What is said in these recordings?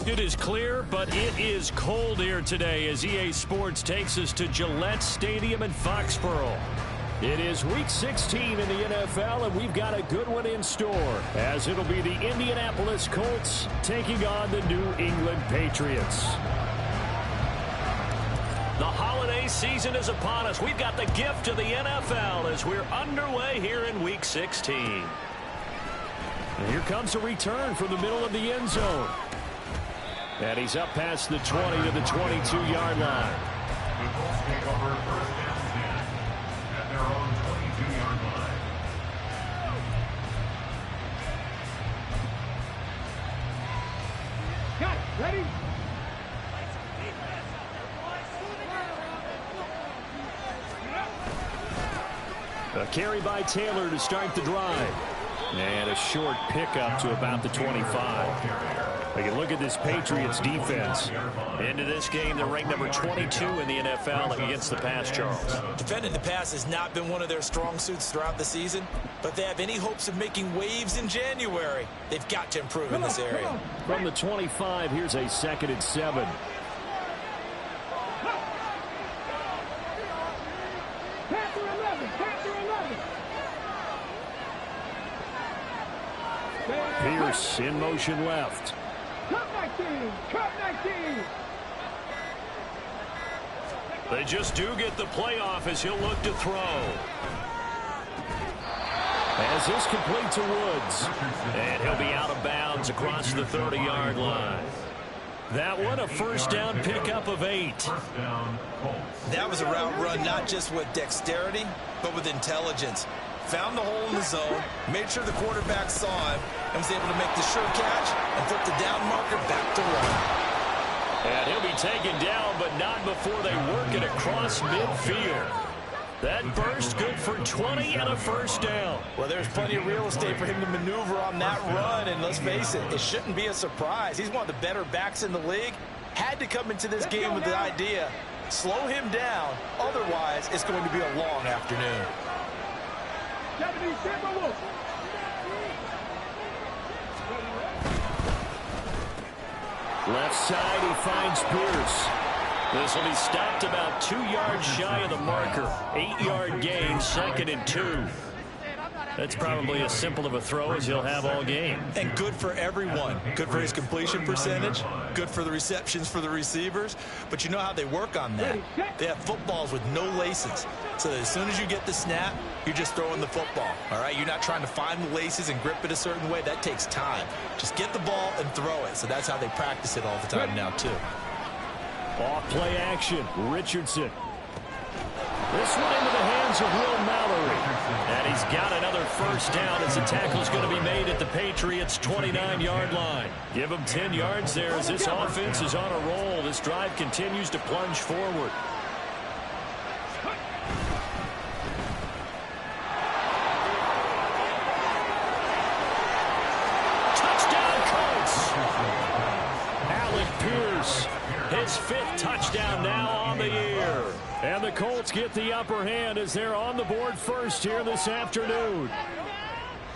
It is clear, but it is cold here today as EA Sports takes us to Gillette Stadium in Foxborough. It is Week 16 in the NFL, and we've got a good one in store, as it'll be the Indianapolis Colts taking on the New England Patriots. The holiday season is upon us. We've got the gift of the NFL as we're underway here in Week 16. And here comes a return from the middle of the end zone. And he's up past the 20 to the 22-yard line. The Colts take over first down stand at their own 22-yard line. Got it. Ready? A carry by Taylor to start the drive. And a short pickup to about the 25. We can look at this Patriots defense. Into this game, they're ranked number 22 in the NFL against the pass, Charles. Defending the pass has not been one of their strong suits throughout the season, but they have any hopes of making waves in January. They've got to improve in this area. From the 25, here's a 2nd and 7. Pierce in motion left. Cut 19! Cut 19! They just do get the playoff as he'll look to throw. As this complete to Woods. And he'll be out of bounds across the 30-yard line. That one a first down pickup of 8. That was a route run not just with dexterity, but with intelligence. Found the hole in the zone, made sure the quarterback saw him, and was able to make the sure catch and flip the down marker back to run. And he'll be taken down, but not before they work it across midfield. That burst good for 20 and a first down. Well, there's plenty of real estate for him to maneuver on that run, and let's face it, it shouldn't be a surprise. He's one of the better backs in the league. Had to come into this game with the idea, slow him down, otherwise it's going to be a long afternoon. Left side, he finds Pierce. This will be stopped about 2 yards shy of the marker. 8-yard gain, 2nd and 2. That's probably as simple of a throw as he'll have all game. And good for everyone. Good for his completion percentage. Good for the receptions for the receivers. But you know how they work on that. They have footballs with no laces. So that as soon as you get the snap, you're just throwing the football. All right? You're not trying to find the laces and grip it a certain way. That takes time. Just get the ball and throw it. So that's how they practice it all the time now, too. Off play action. Richardson. This one into the hands of Will Mallory. And he's got another first down as the tackle's going to be made at the Patriots' 29-yard line. Give him 10 yards there as this offense is on a roll. This drive continues to plunge forward. Touchdown, Colts! Alec Pierce, his 5th touchdown now on the year. And the Colts get the upper hand as they're on the board first here this afternoon.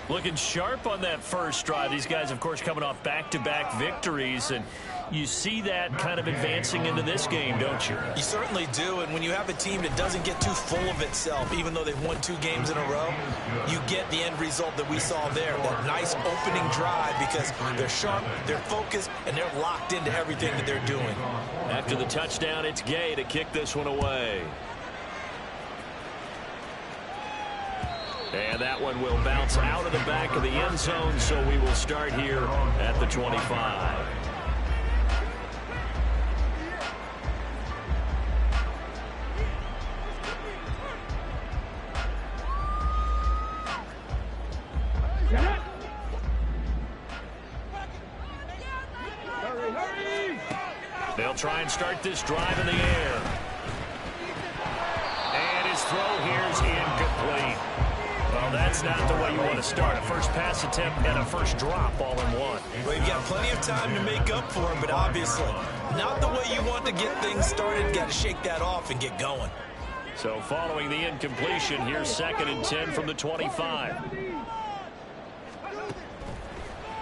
Looking sharp on that first drive. These guys, of course, coming off back-to-back victories, and you see that kind of advancing into this game, don't you? You certainly do, and when you have a team that doesn't get too full of itself, even though they've won 2 games in a row, you get the end result that we saw there, that nice opening drive, because they're sharp, they're focused, and they're locked into everything that they're doing. After the touchdown, it's Gay to kick this one away. And that one will bounce out of the back of the end zone, so we will start here at the 25. They'll try and start this drive in the air. And his throw here is incomplete. Well, that's not the way you want to start. A first pass attempt and a first drop all in one. Well, you've got plenty of time to make up for it, but obviously not the way you want to get things started. Got to shake that off and get going. So following the incompletion, here's 2nd and 10 from the 25.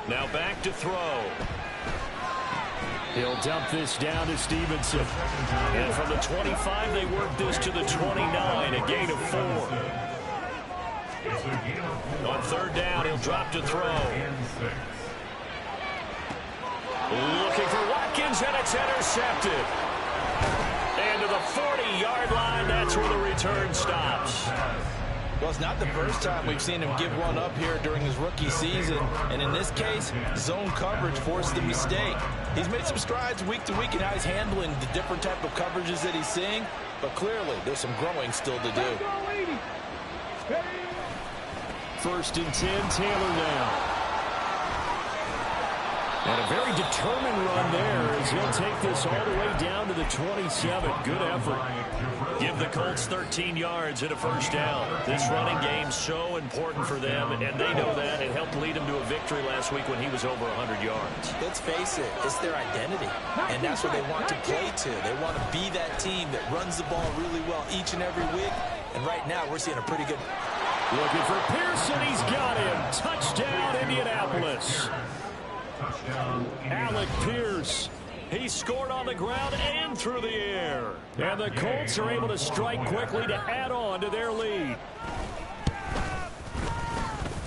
Now back to throw. He'll dump this down to Stevenson. And from the 25, they work this to the 29, a gain of 4. On third down, he'll drop to throw. Looking for Watkins, and it's intercepted. And to the 40-yard line, that's where the return stops. Well, it's not the first time we've seen him give one up here during his rookie season. And in this case, zone coverage forced the mistake. He's made some strides week to week in how he's handling the different type of coverages that he's seeing. But clearly, there's some growing still to do. 1st and 10, Taylor now. And a very determined run there as he'll take this all the way down to the 27. Good effort. Give the Colts 13 yards and a first down. This running game's so important for them, and they know that. It helped lead them to a victory last week when he was over 100 yards. Let's face it, it's their identity, and that's what they want to play to. They want to be that team that runs the ball really well each and every week, and right now we're seeing a pretty good... Looking for Pearson, he's got him. Touchdown, Indianapolis. Alec Pierce. He scored on the ground and through the air. And the Colts are able to strike quickly to add on to their lead.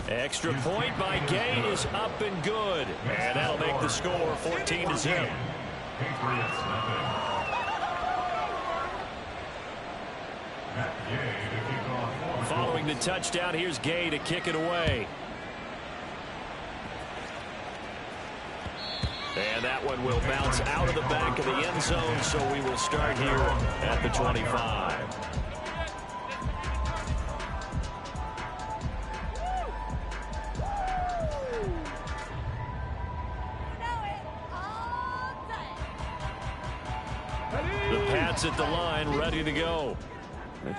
Extra point by Gay is up and good. And that'll make the score 14-0. Following the touchdown, here's Gay to kick it away. And that one will bounce out of the back of the end zone, so we will start here at the 25. The Pats at the line, ready to go.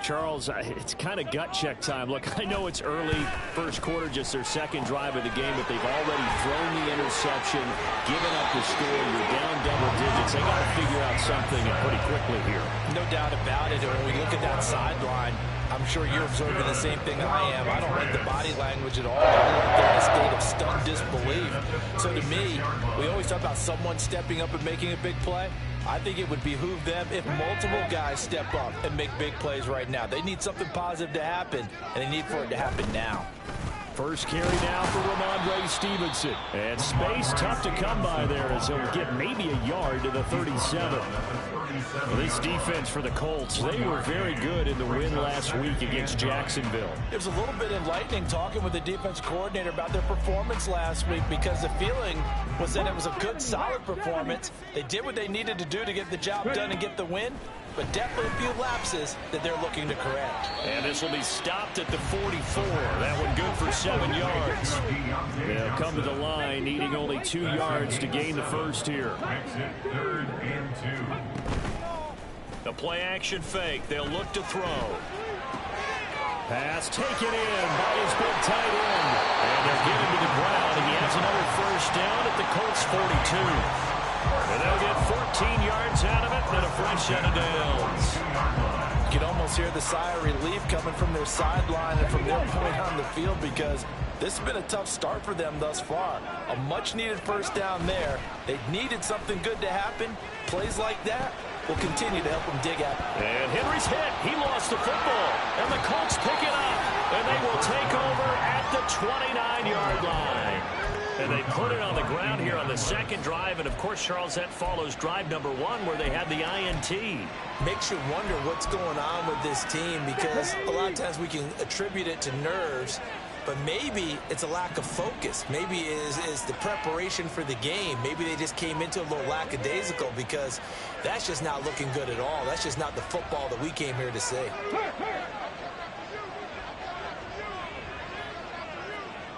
Charles, it's kind of gut check time. Look, I know it's early, first quarter, just their second drive of the game, but they've already thrown the interception, given up the score. You're down double digits. They got to figure out something pretty quickly here. No doubt about it. And when we look at that sideline, I'm sure you're observing the same thing I am. I don't like the body language at all. I like they're in a state of stunned disbelief. So to me, we always talk about someone stepping up and making a big play. I think it would behoove them if multiple guys step up and make big plays right now. They need something positive to happen, and they need for it to happen now. First carry now for Ramondre Stevenson. And space tough to come by there as he'll get maybe a yard to the 37. Well, this defense for the Colts, they were very good in the win last week against Jacksonville. It was a little bit enlightening talking with the defense coordinator about their performance last week because the feeling was that it was a good, solid performance. They did what they needed to do to get the job done and get the win, but definitely a few lapses that they're looking to correct. And this will be stopped at the 44. That one good for 7 yards. They'll come to the line, needing only 2 yards to gain the first here. The play action fake. They'll look to throw. Pass taken in by his big tight end. And they'll get him to the ground, and he has another first down at the Colts 42. And they'll get 14 yards out of it and a fresh set of downs. You can almost hear the sigh of relief coming from their sideline and from their point on the field because this has been a tough start for them thus far. A much-needed first down there. They needed something good to happen. Plays like that will continue to help them dig out. And Henry's hit. He lost the football. And the Colts pick it up. And they will take over at the 29-yard line. And they put it on the ground here on the second drive. And, of course, Charles, that follows drive number 1 where they had the INT. Makes you wonder what's going on with this team because a lot of times we can attribute it to nerves. But maybe it's a lack of focus. Maybe it is the preparation for the game. Maybe they just came into a little lackadaisical because that's just not looking good at all. That's just not the football that we came here to see.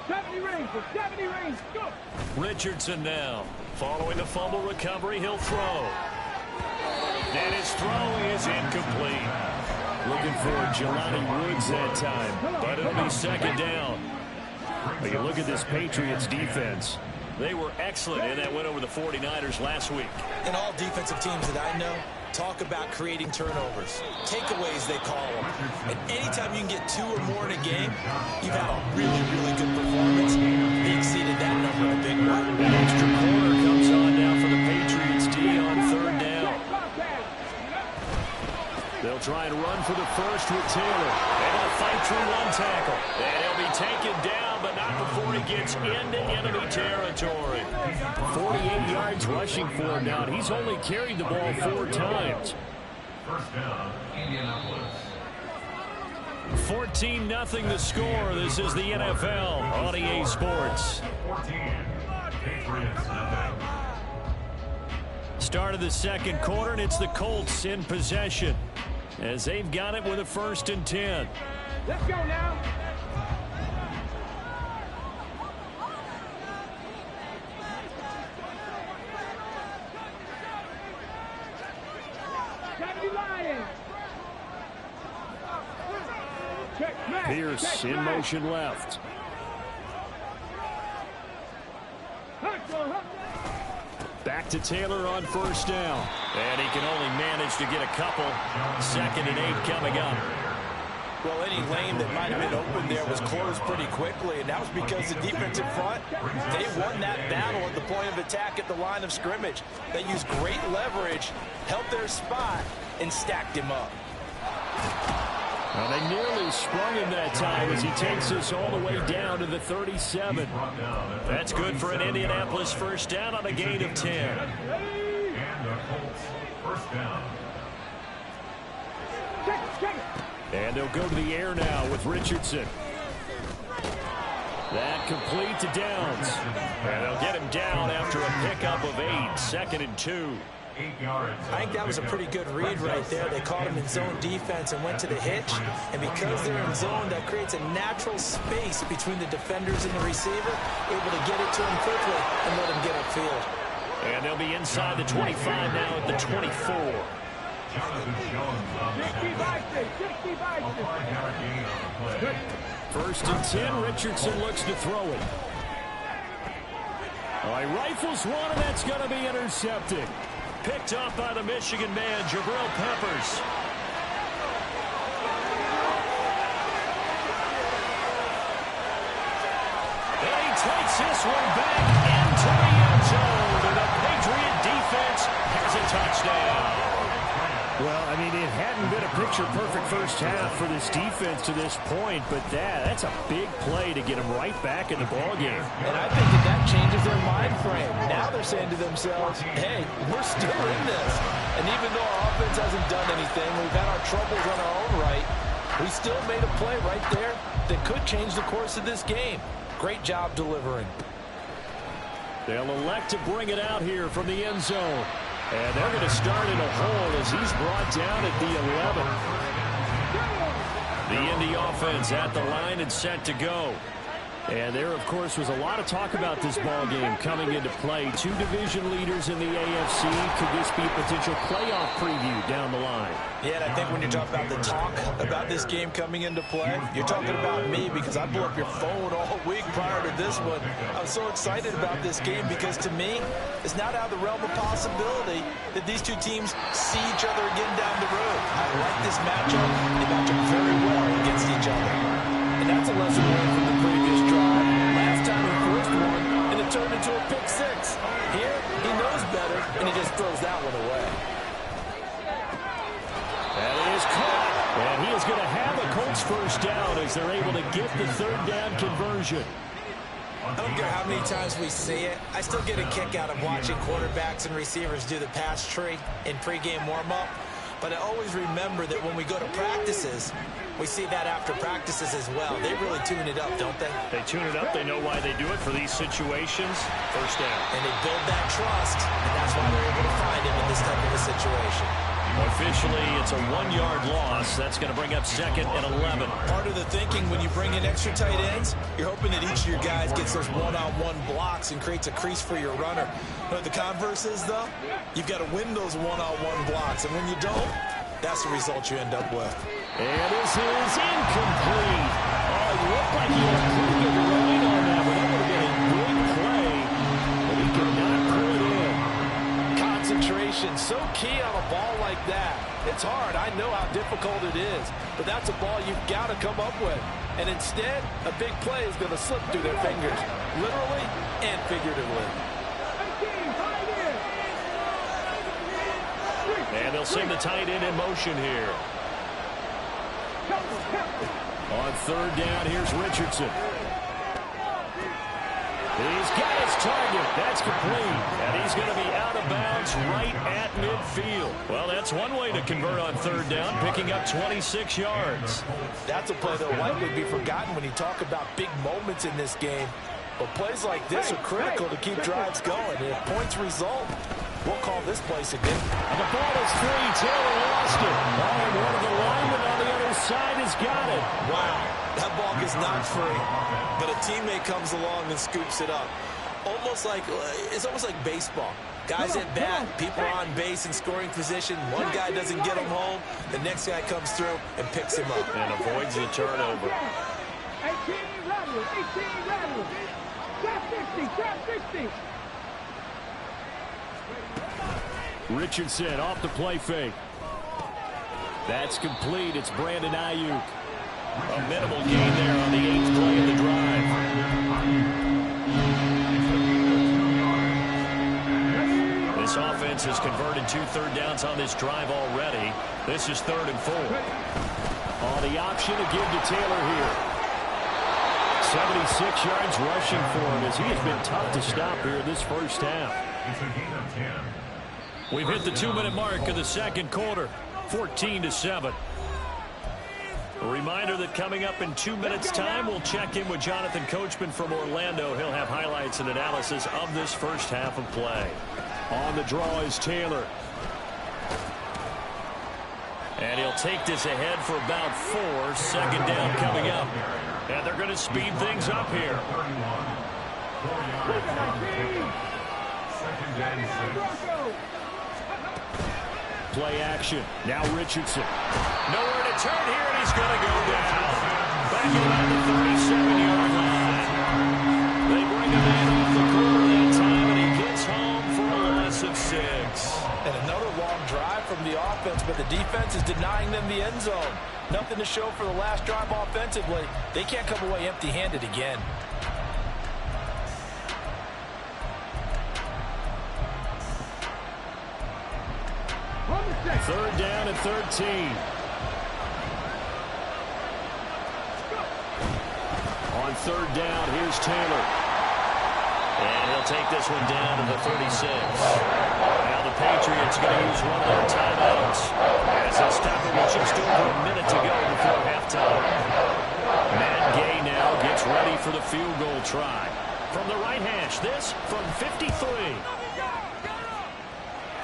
70 range, 70 range, go! Richardson now. Following the fumble recovery, he'll throw. And his throw is incomplete. Looking for Jelani Woods that time, but it'll be second down. But you look at this Patriots defense. They were excellent in that win over the 49ers last week. And all defensive teams that I know talk about creating turnovers. Takeaways, they call them. And anytime you can get 2 or more in a game, you've had a really, really good performance. They exceeded that number in a big way. first with Taylor. They're going to fight through one tackle. And he'll be taken down, but not before he gets into enemy territory. 48 yards rushing for him now, and he's only carried the ball 4 times. First down, Indianapolis. 14-0 the score. This is the NFL on EA Sports. 14. Patriots nothing. Start of the second quarter, and it's the Colts in possession as they've got it with a 1st and 10. Let's go now. Pierce in motion left. Back to Taylor on 1st down. And he can only manage to get a couple. 2nd and 8 coming up. Well, any lane that might have been open there was closed pretty quickly, and that was because the defense in front, they won that battle at the point of attack at the line of scrimmage. They used great leverage, held their spot, and stacked him up. Well, they nearly sprung him that time as he takes us all the way down to the 37. That's good for an Indianapolis 1st down on a gain of 10. And the Colts, 1st down. And they'll go to the air now with Richardson. That complete to Downs. And they'll get him down after a pickup of 8. 2nd and 2. 8 yards. I think that was a pretty good read right there. They caught him in zone defense and went to the hitch. And because they're in zone, that creates a natural space between the defenders and the receiver, able to get it to him quickly and let him get upfield. And they'll be inside the 25 now at the 24. Jonathan Jones on the snap. A 5-yard gain on the play. 1st and 10. Richardson looks to throw it. All right, rifles one, and that's going to be intercepted. Picked up by the Michigan man, Jabril Peppers. And he takes this one back into the end zone. And the Patriot defense has a touchdown. Well, I mean, it hadn't been a picture-perfect 1st half for this defense to this point, but that's a big play to get them right back in the ballgame. And I think that changes their mind frame. Now they're saying to themselves, hey, we're still in this. And even though our offense hasn't done anything, we've had our troubles on our own right, we still made a play right there that could change the course of this game. Great job delivering. They'll elect to bring it out here from the end zone. And they're going to start in a hole as he's brought down at the 11. The Indy offense at the line and set to go. And there, of course, was a lot of talk about this ball game coming into play. 2 division leaders in the AFC. Could this be a potential playoff preview down the line? Yeah, and I think when you talk about the talk about this game coming into play, you're talking about me because I blew up your phone all week prior to this one. I'm so excited about this game because to me, it's not out of the realm of possibility that these 2 teams see each other again down the road. I like this matchup. They match up very well against each other. And that's a lesson learned from the previous drive. Last time he forced one, and it turned into a pick 6. Here, he knows better, and he just throws that one away. That is caught. And he is going to have a Colts 1st down as they're able to get the 3rd down conversion. I don't care how many times we see it. I still get a kick out of watching quarterbacks and receivers do the pass tree in pregame warm-up. But I always remember that when we go to practices, we see that after practices as well. They really tune it up, don't they? They tune it up. They know why they do it for these situations. 1st down. And they build that trust, and that's why they're able to find him in this type of a situation. Officially, it's a 1-yard loss. That's going to bring up 2nd and 11. Part of the thinking when you bring in extra tight ends, you're hoping that each of your guys gets those one-on-one blocks and creates a crease for your runner. You know what the converse is, though? You've got to win those one-on-one blocks, and when you don't, that's the result you end up with. And this is incomplete. Oh, it looked like he had a pretty good line on that, but that would have been a big play. But he could not pull it in. Concentration, so key on a ball like that. It's hard. I know how difficult it is, but that's a ball you've got to come up with. And instead, a big play is going to slip through their fingers, literally and figuratively. And they'll send the tight end in motion here. On third down, here's Richardson. He's got his target. That's complete. And he's going to be out of bounds right at midfield. Well, that's one way to convert on third down, picking up 26 yards. That's a play that will likely be forgotten when you talk about big moments in this game. But plays like this are critical to keep drives going. And if points result, we'll call this play significant. And the ball is free. Taylor lost it. Oh, and one of the linemen on the other side has got it. Wow, that ball gets knocked free, but a teammate comes along and scoops it up. It's almost like baseball. Guys at bat, people are on base in scoring position. One guy doesn't get him home. The next guy comes through and picks him up. And avoids the turnover. 18 rattlers, 18 rattlers. Trap 60, trap 60. Richardson off the play fake. That's complete. It's Brandon Ayuk. A minimal gain there on the 8th play of the drive. This offense has converted 2 third downs on this drive already. This is 3rd and 4. On the option to give to Taylor here. 76 yards rushing for him as he has been tough to stop here in this first half. It's a gain of 10. We've hit the 2-minute mark of the second quarter. 14-7. A reminder that coming up in 2 minutes' time, we'll check in with Jonathan Coachman from Orlando. He'll have highlights and analysis of this first half of play. On the draw is Taylor. And he'll take this ahead for about 4. 2nd down coming up. And they're going to speed things up here. 2nd and 6. Play action. Now Richardson. Nowhere to turn here, and he's going to go down. Back around the 37-yard line. They bring him in off the corner that time, and he gets home for a loss of 6. And another long drive from the offense, but the defense is denying them the end zone. Nothing to show for the last drive offensively. They can't come away empty-handed again. Third down and 13. On third down, here's Taylor. And he'll take this one down to the 36. Now the Patriots going to use one of their timeouts as they'll stop it with just over a minute to go before halftime. Matt Gay now gets ready for the field goal try. From the right hash, this from 53.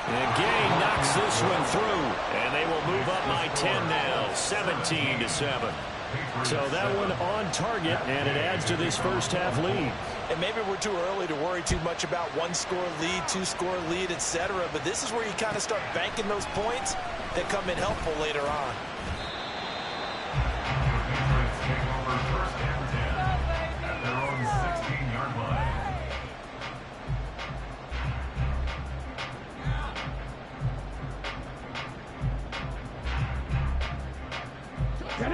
And Gay knocks this one through, and they will move up by 10 now, 17-7. So that one on target, and it adds to this first half lead. And maybe we're too early to worry too much about 1-score lead, 2-score lead, etc. But this is where you kind of start banking those points that come in helpful later on. Take over 1st and 10 at their own 16-yard line.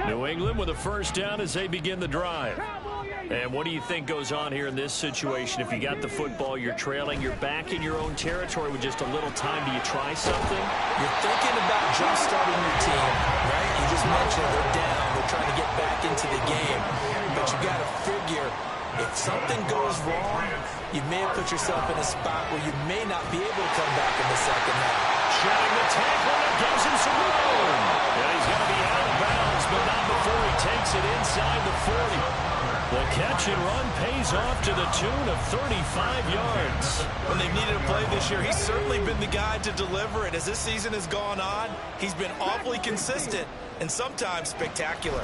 New England with a first down as they begin the drive. And what do you think goes on here in this situation? If you got the football, you're trailing, you're back in your own territory with just a little time. Do you try something? You're thinking about jump-starting your team, right? You just mentioned they're down. They're trying to get back into the game. But you got to figure if something goes wrong, you may have put yourself in a spot where you may not be able to come back in the second half. Shedding the tackle, and gives him some room. And he's going to be out of bounds, but not before he takes it inside the 40. The catch and run pays off to the tune of 35 yards. When they've needed a play this year, he's certainly been the guy to deliver it. As this season has gone on, he's been awfully consistent and sometimes spectacular.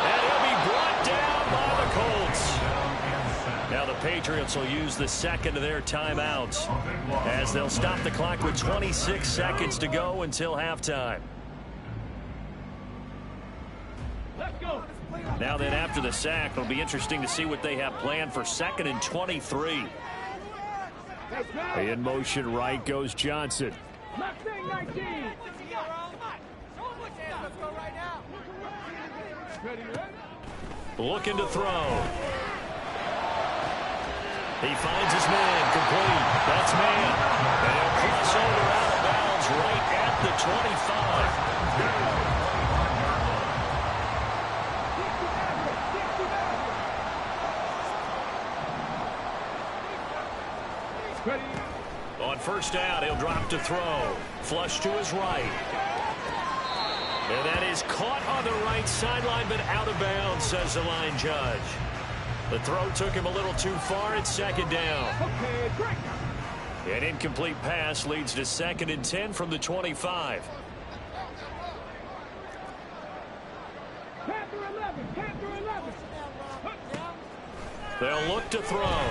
And he'll be brought down by the Colts. Now the Patriots will use the second of their timeouts as they'll stop the clock with 26 seconds to go until halftime. Now then, after the sack, it'll be interesting to see what they have planned for 2nd and 23. In motion right goes Johnson. Looking to throw. He finds his man, complete. That's man. And he'll cross over out of bounds right at the 25. On first down, he'll drop to throw. Flush to his right. And that is caught on the right sideline, but out of bounds, says the line judge. The throw took him a little too far. It's second down. An incomplete pass leads to 2nd and 10 from the 25. They'll look to throw.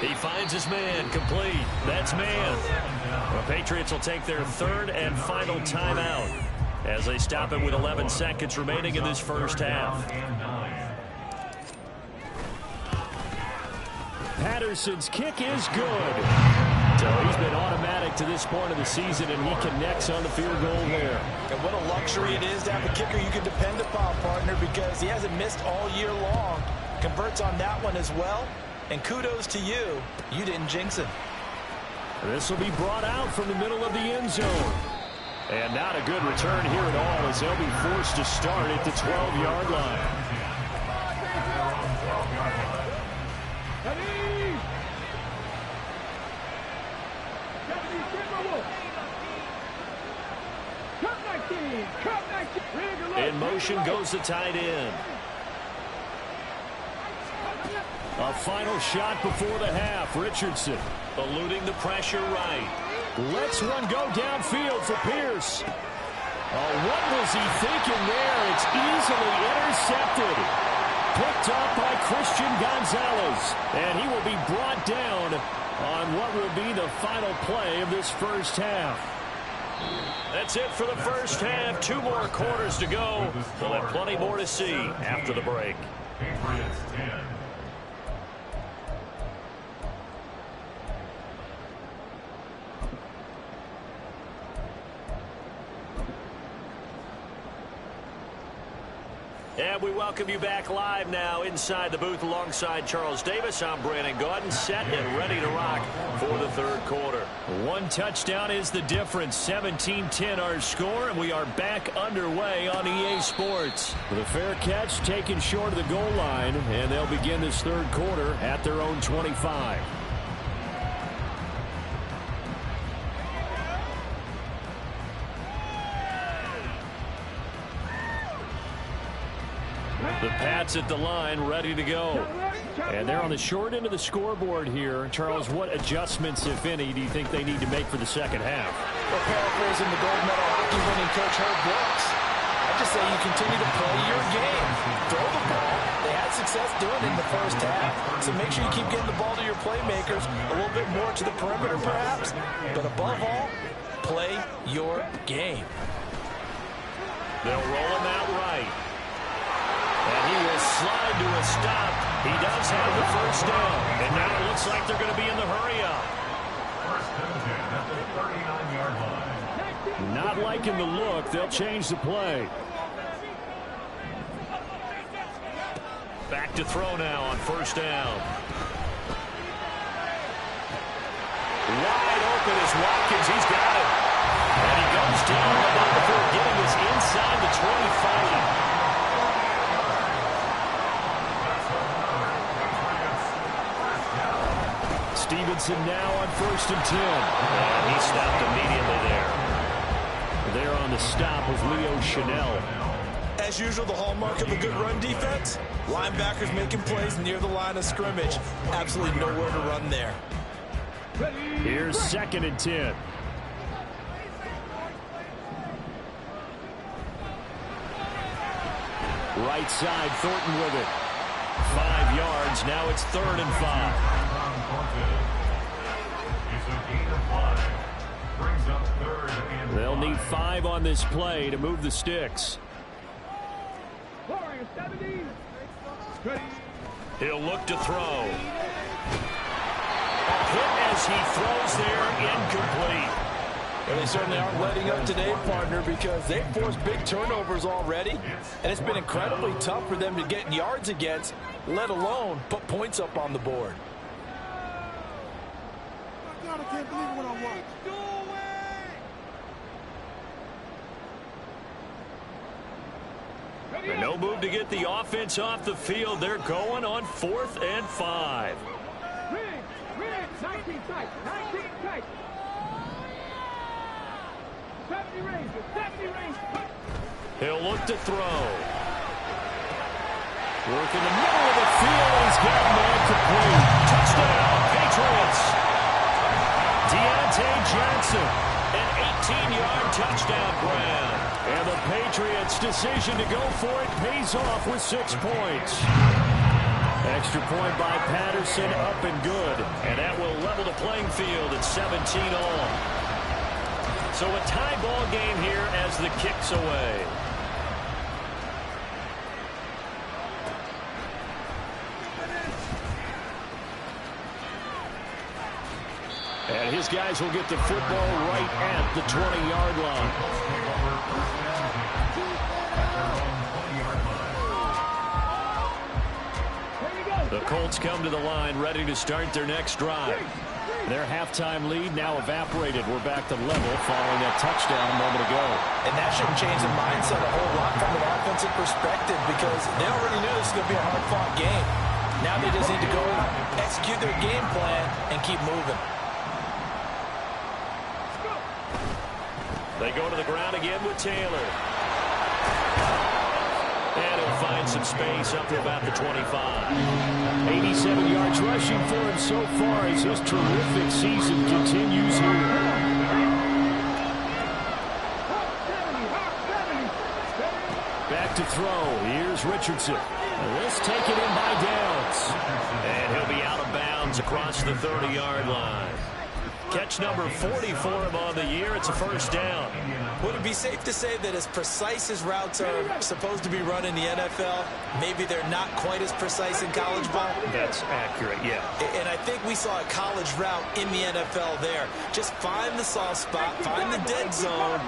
He finds his man, complete. That's man. The Patriots will take their 3rd and final timeout as they stop it with 11 seconds remaining in this first half. Patterson's kick is good. So he's been automatic to this point of the season, and he connects on the field goal there. And what a luxury it is to have a kicker you can depend upon, partner, because he hasn't missed all year long. Converts on that one as well. And kudos to you. You didn't jinx him. This will be brought out from the middle of the end zone. And not a good return here at all, as they'll be forced to start at the 12-yard line. In motion goes the tight end. A final shot before the half. Richardson eluding the pressure right. Lets one go downfield for Pierce. Oh, what was he thinking there? It's easily intercepted. Picked up by Christian Gonzalez. And he will be brought down on what will be the final play of this first half. That's it for the first half. 2 more quarters to go. We'll have plenty more to see after the break. Patriots 10. And we welcome you back live now inside the booth alongside Charles Davis. I'm Brandon Gaudin, set and ready to rock for the 3rd quarter. 1 touchdown is the difference. 17-10 our score, and we are back underway on EA Sports. With a fair catch taken short of the goal line, and they'll begin this 3rd quarter at their own 25. The Pats at the line, ready to go. And they're on the short end of the scoreboard here. Charles, what adjustments, if any, do you think they need to make for the second half? Well, paraphrasing the gold medal hockey winning coach Herb Brooks, I just say you continue to play your game. Throw the ball. They had success doing it in the first half. So make sure you keep getting the ball to your playmakers, a little bit more to the perimeter perhaps. But above all, play your game. They'll roll him out right. And he will slide to a stop. He does have the first down. And now it looks like they're going to be in the hurry-up. First and 10 at the 39-yard line. Not liking the look. They'll change the play. Back to throw now on first down. Wide open is Watkins. He's got it. And he goes down before getting this inside the 25. Stevenson now on first and 10. And he stopped immediately there. There on the stop was Leo Chanel. As usual, the hallmark of a good run defense, linebackers making plays near the line of scrimmage. Absolutely nowhere to run there. Here's 2nd and 10. Right side, Thornton with it. 5 yards. Now it's 3rd and 5. They'll need 5 on this play to move the sticks. He'll look to throw. A hit as he throws there, incomplete. Well, they certainly aren't letting up today, partner, because they've forced big turnovers already, and it's been incredibly tough for them to get yards against, let alone put points up on the board. God, I can't believe what I watched. No move to get the offense off the field. They're going on 4th and 5. 19 tight. 19 tight. 70 range. 70 range. He'll look to throw. Work in the middle of the field. He's got a man complete. Touchdown, Patriots. Deontay Johnson, an 18-yard touchdown grab. And the Patriots' decision to go for it pays off with 6 points. Extra point by Patterson, up and good. And that will level the playing field at 17 all. So a tie ball game here as the kick's away. And his guys will get the football right at the 20-yard line. The Colts come to the line ready to start their next drive. Their halftime lead now evaporated. We're back to level following that touchdown a moment ago. And that shouldn't change the mindset a whole lot from an offensive perspective because they already knew this was going to be a hard-fought game. Now they just need to go execute their game plan and keep moving. They go to the ground again with Taylor. And he'll find some space up to about the 25. 87 yards rushing for him so far as his terrific season continues here. Back to throw. Here's Richardson. This taken in by Downs. And he'll be out of bounds across the 30-yard line. Catch number 40 for him on the year. It's a first down. Would it be safe to say that as precise as routes are supposed to be run in the NFL, maybe they're not quite as precise in college ball? That's accurate, yeah. And I think we saw a college route in the NFL there. Just find the soft spot, find the dead zone,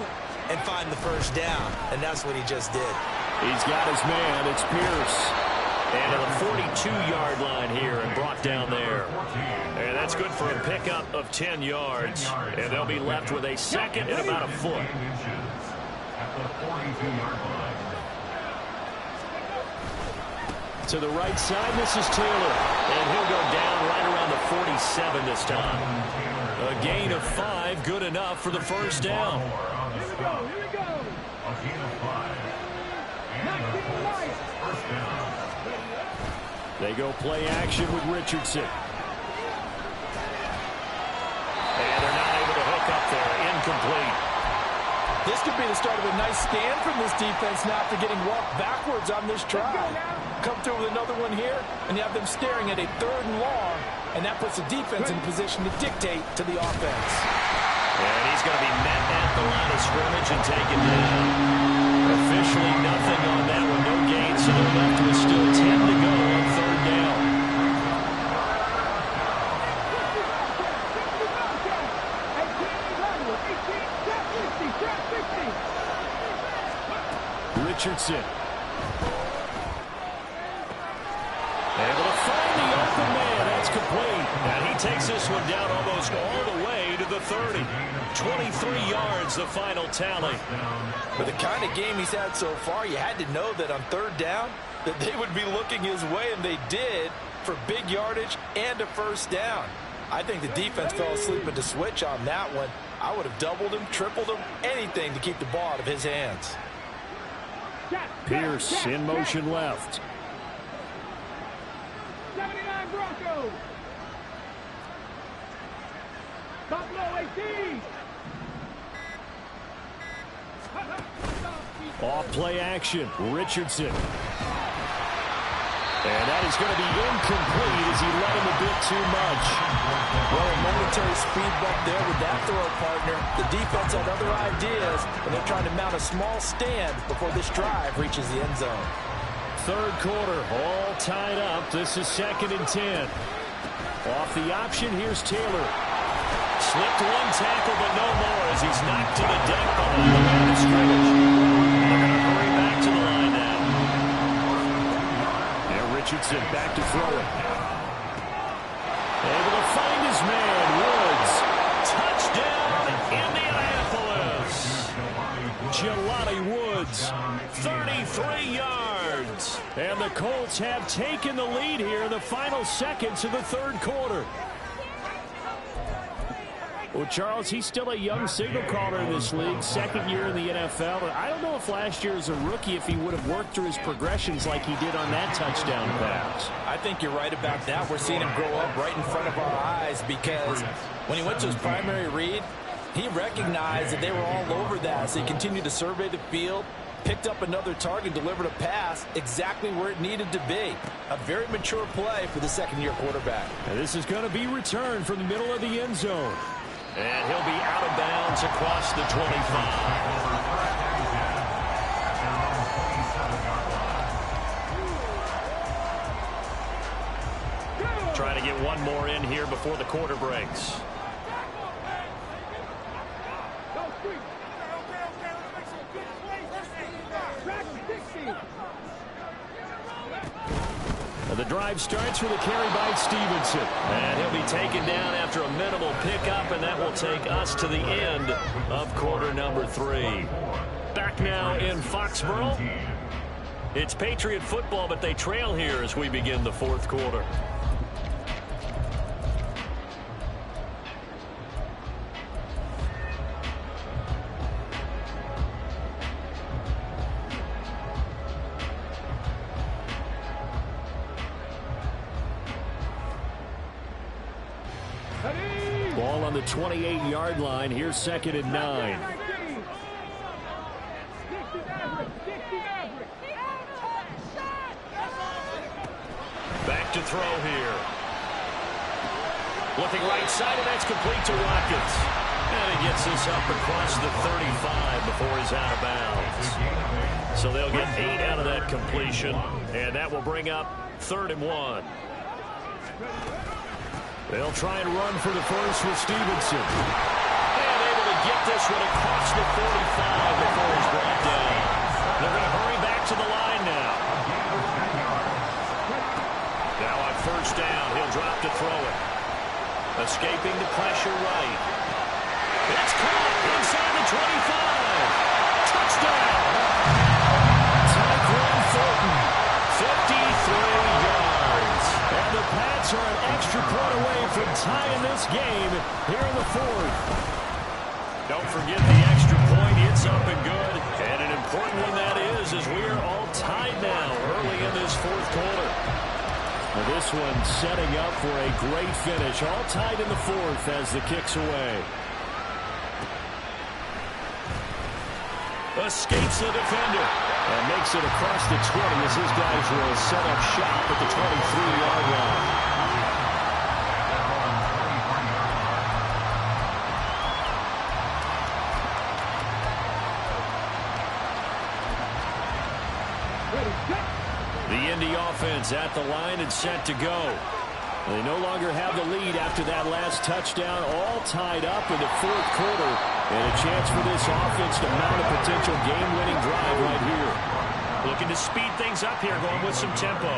and find the first down. And that's what he just did. He's got his man. It's Pierce. And to the 42-yard line here and brought down there. And that's good for a pickup of 10 yards. And they'll be left with a second and about a foot. At the 42-yard line. To the right side, this is Taylor. And he'll go down right around the 47 this time. A gain of 5, good enough for the first down. Here we go. Here we go. A gain of 5. First down. They go play action with Richardson. And they're not able to hook up there. Incomplete. This could be the start of a nice stand from this defense now after getting walked backwards on this drive. Come through with another one here, and you have them staring at a 3rd and long, and that puts the defense in position to dictate to the offense. And he's going to be met at the line of scrimmage and taken down. Officially nothing on that one, no gain, so they're left with still 10 to go on 3rd down. Richardson. Able to find the open man. That's complete. And he takes this one down almost all the way to the 30. 23 yards, the final tally. For the kind of game he's had so far, you had to know that on 3rd down that they would be looking his way, and they did for big yardage and a first down. I think the defense fell asleep at the switch on that one. I would have doubled him, tripled him, anything to keep the ball out of his hands. Pierce in motion left. 79 Broncos. Top low 18. Off play action. Richardson. And that is going to be incomplete as he led him a bit too much. Well, a momentary speed bump there with that throw partner. The defense had other ideas, and they're trying to mount a small stand before this drive reaches the end zone. 3rd quarter, all tied up. This is 2nd and 10. Off the option, here's Taylor. Slipped one tackle, but no more as he's knocked to the deck behind the line of scrimmage. They're going to hurry back to the line now. And Richardson back to throw it. Able to find his man, Woods. Touchdown, Indianapolis. Jelani Woods, 33 yards. And the Colts have taken the lead here in the final seconds of the 3rd quarter. Well, Charles, he's still a young signal caller in this league, second year in the NFL. And I don't know if last year as a rookie if he would have worked through his progressions like he did on that touchdown pass. I think you're right about that. We're seeing him grow up right in front of our eyes because when he went to his primary read, he recognized that they were all over that. So he continued to survey the field, picked up another target, delivered a pass exactly where it needed to be. A very mature play for the second-year quarterback. And this is going to be returned from the middle of the end zone. And he'll be out of bounds across the 25. Trying to get one more in here before the quarter breaks. The drive starts with a carry by Stevenson. And he'll be taken down after a minimal pickup, and that will take us to the end of quarter number 3. Back now in Foxborough. It's Patriot football, but they trail here as we begin the fourth quarter. Ball on the 28-yard line. Here's 2nd and 9. Back to throw here. Looking right side, and that's complete to Watkins. And he gets this up across the 35 before he's out of bounds. So they'll get 8 out of that completion, and that will bring up 3rd and 1. They'll try and run for the first with Stevenson. And able to get this one across the 45 before he's brought down. They're going to hurry back to the line now. Now on 1st down, he'll drop to throw it. Escaping the pressure right. It's caught inside the 25. Touchdown. Tyquan Thornton, 53 yards. And the Pats are an extra point away from tying this game here in the 4th. Don't forget the extra point. It's up and good. And an important one that is, as we are all tied now early in this 4th quarter. Now this one setting up for a great finish. All tied in the 4th as the kick's away. Escapes the defender. And makes it across the 20 as his guys will set up shop at the 23-yard line. The Indy offense at the line and set to go. They no longer have the lead after that last touchdown, all tied up in the 4th quarter. And a chance for this offense to mount a potential game-winning drive right here. Looking to speed things up here, going with some tempo.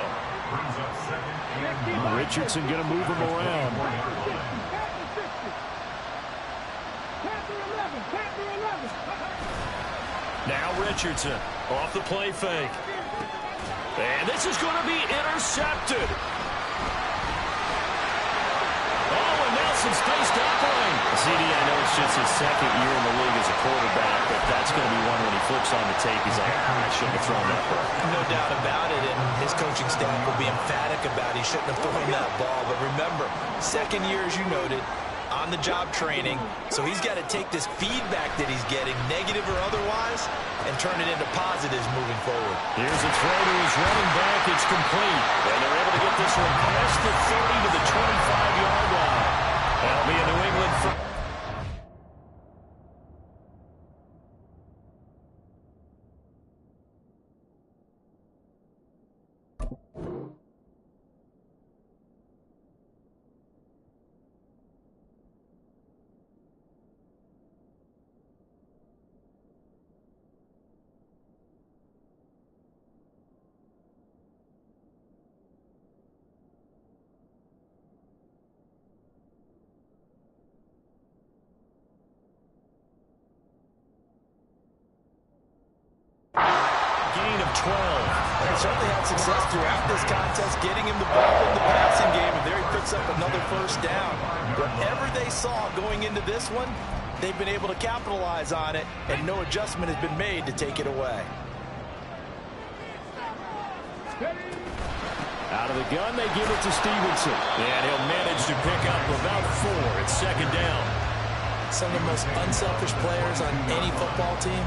Richardson going to move him around. Now Richardson off the play fake. And this is going to be intercepted. Oh, and Nelson's faced open. CD, I know it's just his 2nd year in the league as a quarterback, but that's going to be one when he flips on the tape. He's like, I shouldn't have thrown that ball. No doubt about it, and his coaching staff will be emphatic about he shouldn't have thrown that ball. But remember, 2nd year, as you noted, on-the-job training, so he's got to take this feedback that he's getting, negative or otherwise, and turn it into positives moving forward. Here's a throw to his running back. It's complete. And they're able to get this one past the 30 to the 25-yard line. That'll be a New England first. Gain of 12. He certainly had success throughout this contest, getting him the ball in the passing game, and there he puts picks up another first down. Whatever they saw going into this one, they've been able to capitalize on it, and no adjustment has been made to take it away. Out of the gun, they give it to Stevenson. And he'll manage to pick up about 4. It's second down. Some of the most unselfish players on any football team,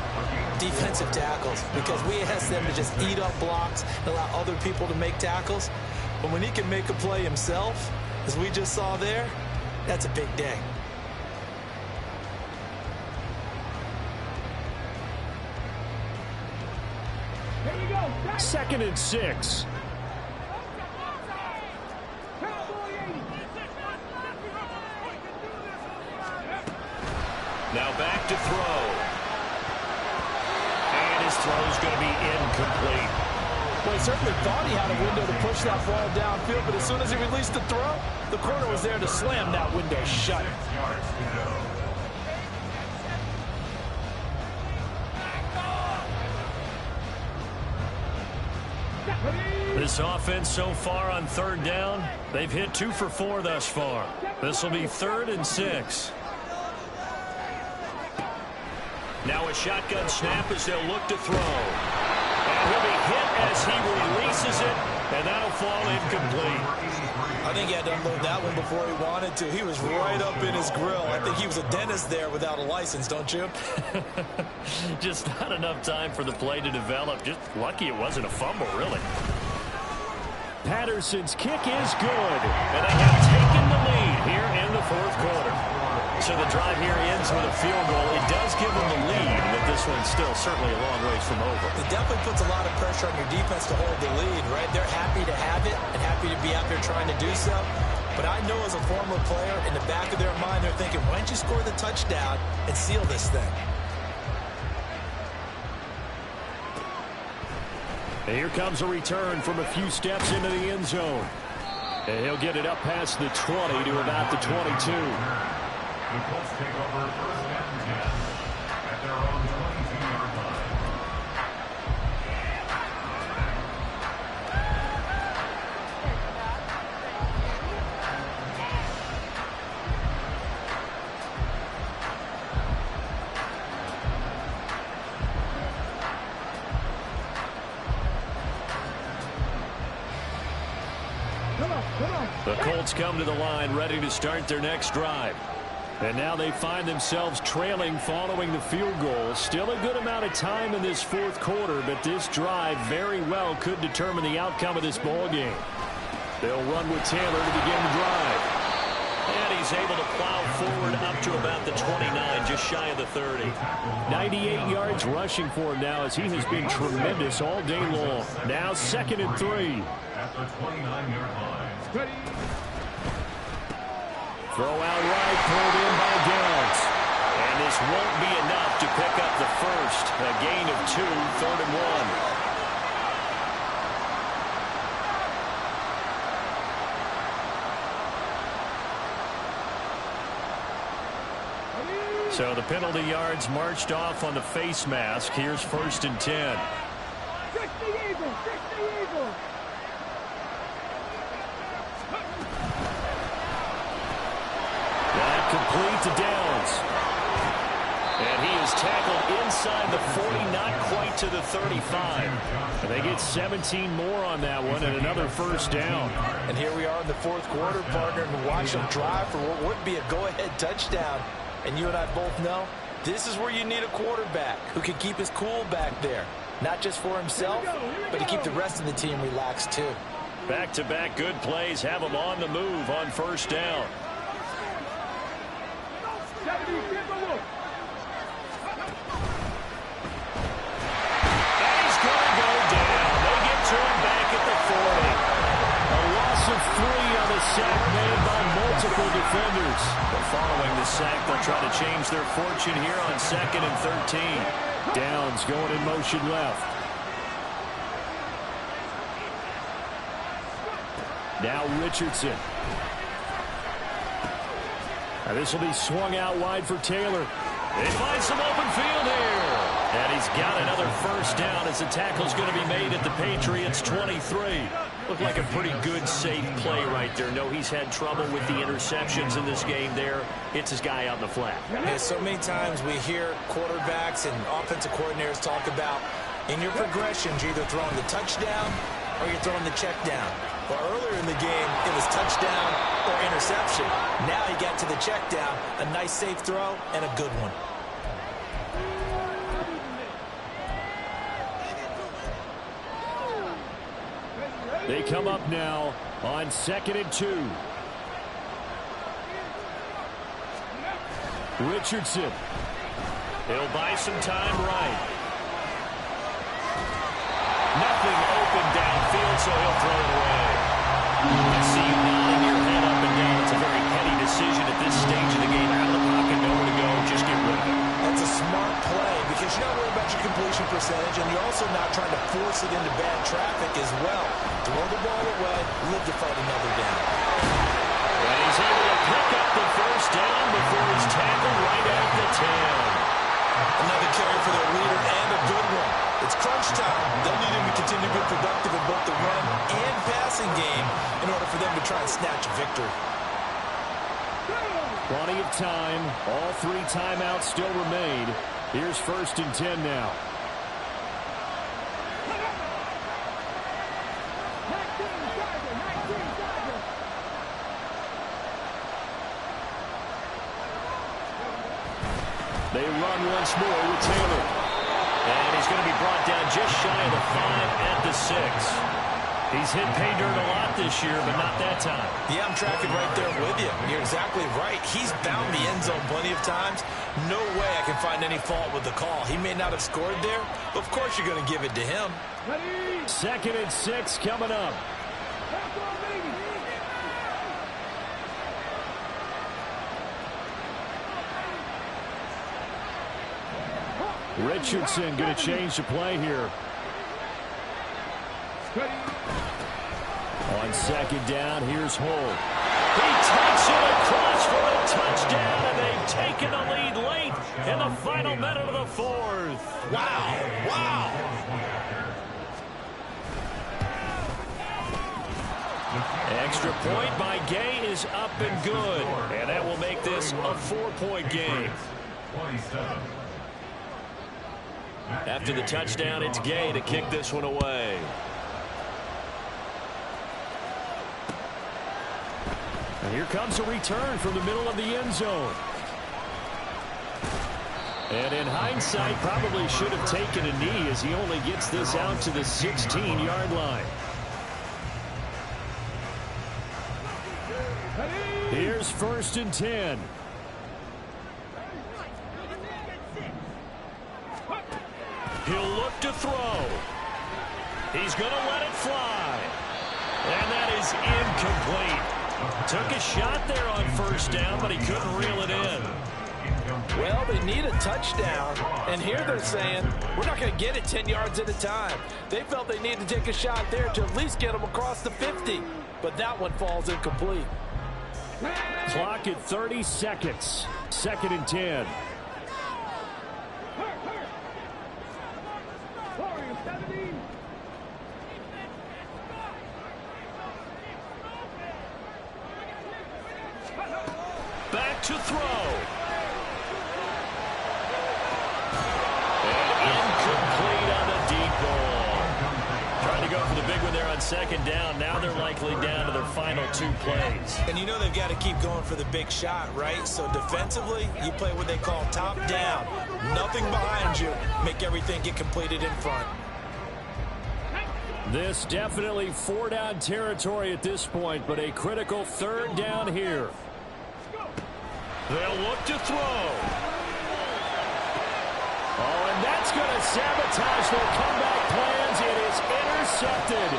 defensive tackles, because we ask them to just eat up blocks and allow other people to make tackles. But when he can make a play himself, as we just saw there, that's a big day. Second and 6. Now back to throw. And his throw's going to be incomplete. Well, he certainly thought he had a window to push that ball downfield, but as soon as he released the throw, the corner was there to slam that window shut. This offense so far on third down, they've hit 2 for 4 thus far. This will be 3rd and 6. Now a shotgun snap as they'll look to throw. And he'll be hit as he releases it, and that'll fall incomplete. I think he had to unload that one before he wanted to. He was right up in his grill. I think he was a dentist there without a license, don't you? Just not enough time for the play to develop. Just lucky it wasn't a fumble, really. Patterson's kick is good, and they have taken the lead here in the 4th quarter. So the drive here ends with a field goal. It does give them the lead, but this one's still certainly a long ways from over. It definitely puts a lot of pressure on your defense to hold the lead, right? They're happy to have it and happy to be out there trying to do so. But I know as a former player, in the back of their mind, they're thinking, why don't you score the touchdown and seal this thing? And here comes a return from a few steps into the end zone. And he'll get it up past the 20 to about the 22. The Colts take over 1st and 10 at their own 22-yard line. The Colts come to the line ready to start their next drive. And now they find themselves trailing following the field goal. Still a good amount of time in this 4th quarter, but this drive very well could determine the outcome of this ball game. They'll run with Taylor to begin the drive. And he's able to plow forward up to about the 29, just shy of the 30. 98 yards rushing for him now as he has been tremendous all day long. Now 2nd and 3. At the 29-yard line. Throw out right, pulled in by Downs. And this won't be enough to pick up the first. A gain of 2, 3rd and 1. So the penalty yards marched off on the face mask. Here's 1st and 10. 60 Eagles, 60 Eagles. Complete to Downs. And he is tackled inside the 40, not quite to the 35. And they get 17 more on that one and another first down. And here we are in the 4th quarter, partner, and watch them drive for what would be a go-ahead touchdown. And you and I both know this is where you need a quarterback who can keep his cool back there. Not just for himself, but to keep the rest of the team relaxed too. Back-to-back good plays have them on the move on 1st down. And he's going to go down. They get to him back at the 40. A loss of 3 on the sack made by multiple defenders. But following the sack, they'll try to change their fortune here on 2nd and 13. Downs going in motion left. Now Richardson. And this will be swung out wide for Taylor. They find some open field here. And he's got another first down as the tackle's going to be made at the Patriots' 23. Looked like a pretty good, safe play right there. No, he's had trouble with the interceptions in this game there. It's his guy out in the flat. Yeah, so many times we hear quarterbacks and offensive coordinators talk about in your progressions, you're either throwing the touchdown or you're throwing the check down. Well, earlier in the game, it was touchdown or interception. Now he got to the check down, a nice safe throw, and a good one. They come up now on 2nd and 2. Richardson. He'll buy some time right. Nothing open downfield, so he'll throw it away. I see you nodding your head up and down. It's a very petty decision at this stage of the game. Out of the pocket, nowhere to go. Just get rid of it. That's a smart play because you're not worried about your completion percentage, and you're also not trying to force it into bad traffic as well. Throw the ball away, live to fight another down. And he's able to pick up the first down before he's tackled right at the 10. Another carry for their leader and a good one. It's crunch time. They'll need him to continue to be productive in both the run and passing game in order for them to try and snatch a victory. Plenty of time. All 3 timeouts still remain. Here's 1st and 10 now. They run once more with Taylor. And he's going to be brought down just shy of the 5 at the 6. He's hit pay dirt a lot this year, but not that time. Yeah, I'm tracking right there with you. You're exactly right. He's bound the end zone plenty of times. No way I can find any fault with the call. He may not have scored there, but of course you're going to give it to him. 2nd and 6 coming up. Richardson going to change the play here. On 2nd down, here's Hull. He takes it across for a touchdown, and they've taken a lead late in the final minute of the 4th. Wow, wow. Extra point by Gay is up and good, and that will make this a 4-point game. After the touchdown, it's Gay to kick this one away. And here comes a return from the middle of the end zone. And in hindsight, probably should have taken a knee as he only gets this out to the 16-yard line. Here's 1st and 10. He'll look to throw. He's going to let it fly. And that is incomplete. Took a shot there on 1st down, but he couldn't reel it in. Well, they need a touchdown, and here they're saying, we're not going to get it 10 yards at a time. They felt they needed to take a shot there to at least get them across the 50, but that one falls incomplete. Clock at 30 seconds. 2nd and 10. Back to throw. And incomplete on the deep ball. Trying to go for the big one there on 2nd down. Now they're likely down to their final 2 plays. And you know they've got to keep going for the big shot, right? So defensively, you play what they call top down. Nothing behind you. Make everything get completed in front. This definitely 4-down territory at this point, but a critical 3rd down here. They'll look to throw. Oh, and that's going to sabotage their comeback plans. It is intercepted.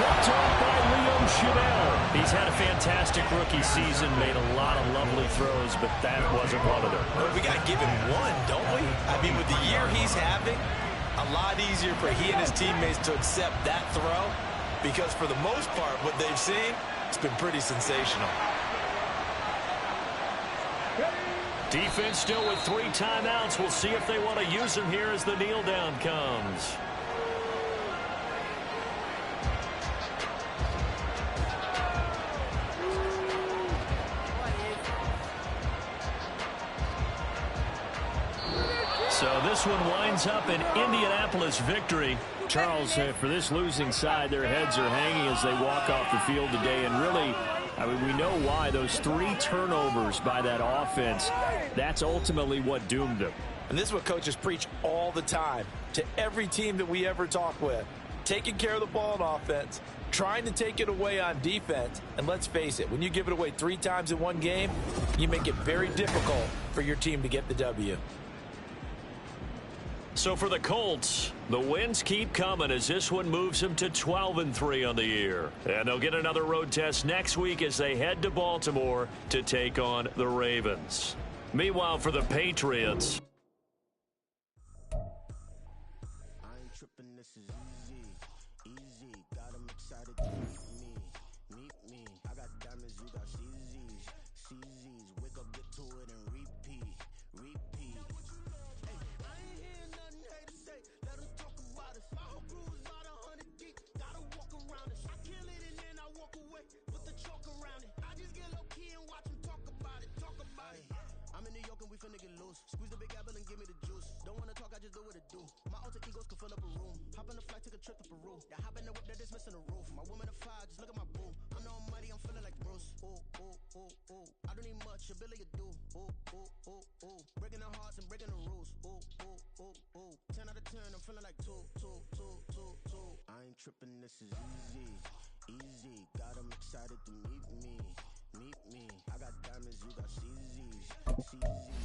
Picked off by Leo Chanel. He's had a fantastic rookie season, made a lot of lovely throws, but that wasn't one of them. Well, we got to give him one, don't we? I mean, with the year he's having, a lot easier for he and his teammates to accept that throw because for the most part, what they've seen, it's been pretty sensational. Defense still with 3 timeouts. We'll see if they want to use them here as the kneel down comes. this one winds up an Indianapolis victory. Charles, for this losing side, their heads are hanging as they walk off the field today. And really, I mean, we know why. Those 3 turnovers by that offense, that's ultimately what doomed them. And this is what coaches preach all the time to every team that we ever talk with. Taking care of the ball on offense, trying to take it away on defense. And let's face it, when you give it away 3 times in one game, you make it very difficult for your team to get the W. So for the Colts, the wins keep coming as this one moves them to 12-3 on the year. And they'll get another road test next week as they head to Baltimore to take on the Ravens. Meanwhile, for the Patriots, squeeze the big apple and give me the juice. Don't wanna talk, I just do what it do. My alter egos can fill up a room. Hop on a flight, take a trip to Peru. Yeah, hop in the whip, that is missing the roof. My woman a fire, just look at my boo. I'm no money, I'm feeling like Bruce. Ooh, ooh, ooh, ooh. I don't need much, ability to do. Ooh, ooh, ooh, ooh. Breaking the hearts and breaking the rules. Ooh, ooh, ooh, ooh. 10 out of 10, I'm feeling like 2, 2, 2, 2, 2. I ain't tripping, this is easy, easy. Got 'em excited to meet me, meet me. I got diamonds, you got CZs, CZs.